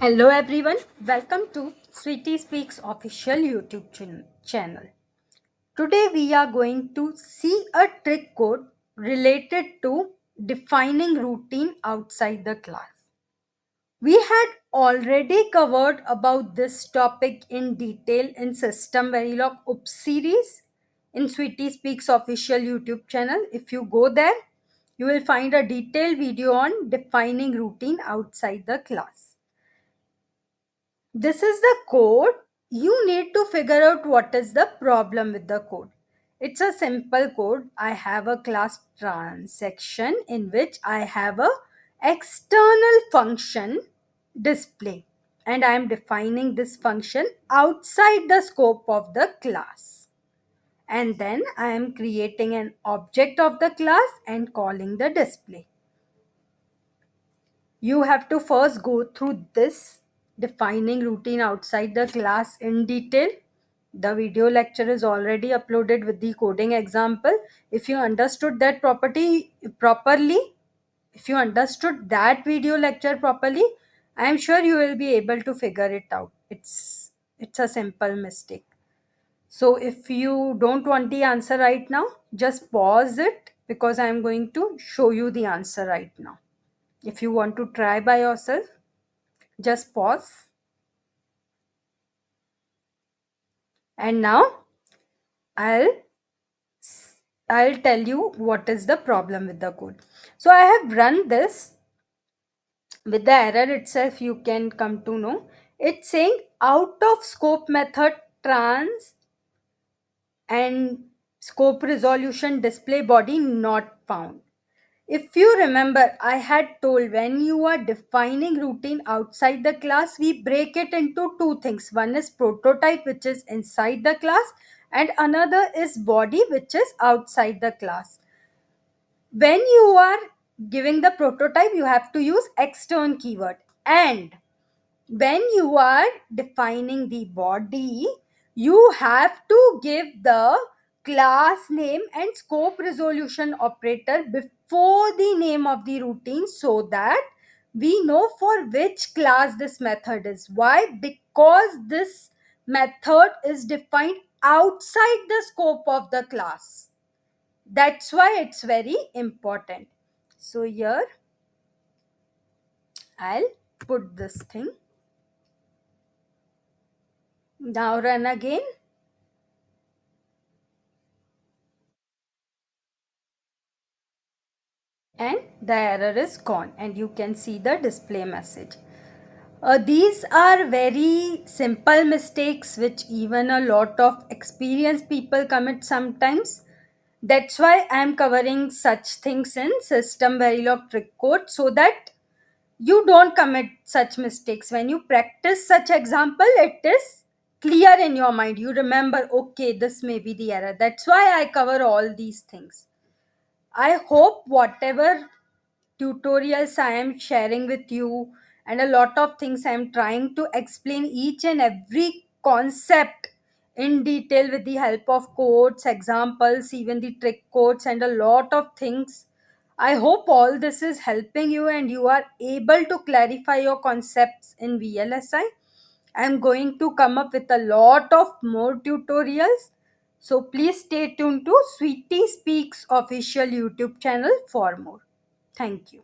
Hello everyone, welcome to Sweetie Speaks official YouTube channel. Today we are going to see a trick code related to defining routine outside the class. We had already covered about this topic in detail in System Verilog Oops series in Sweetie Speaks official YouTube channel. If you go there, you will find a detailed video on defining routine outside the class. This is the code. You need to figure out what is the problem with the code. It's a simple code. I have a class transaction in which I have a external function display, and I am defining this function outside the scope of the class. And then I am creating an object of the class and calling the display. You have to first go through this defining routine outside the class in detail. The video lecture is already uploaded with the coding example. If you understood that properly, if you understood that video lecture properly, I am sure you will be able to figure it out. It's a simple mistake. So if you don't want the answer right now, just pause it because I am going to show you the answer right now. If you want to try by yourself, just pause. And now I'll I'll tell you what is the problem with the code. So I have run this. With the error itself you can come to know. It's saying out of scope method trans and scope resolution display body not found. If you remember, I had told when you are defining routine outside the class, we break it into two things. One is prototype, which is inside the class, and another is body, which is outside the class. When you are giving the prototype, you have to use extern keyword. And when you are defining the body, you have to give the class name and scope resolution operator before the name of the routine so that we know for which class this method is. Why? Because this method is defined outside the scope of the class. That's why it's very important. So here I'll put this thing. Now run again. And the error is gone and you can see the display message. These are very simple mistakes which even a lot of experienced people commit sometimes. That's why I am covering such things in System Verilog trick code so that you don't commit such mistakes. When you practice such example, it is clear in your mind. You remember, okay, this may be the error. That's why I cover all these things. I hope whatever tutorials I am sharing with you and a lot of things I am trying to explain each and every concept in detail with the help of codes, examples, even the trick codes, and a lot of things. I hope all this is helping you and you are able to clarify your concepts in VLSI. I am going to come up with a lot of more tutorials. So please stay tuned to Sweetie Speaks official YouTube channel for more. Thank you.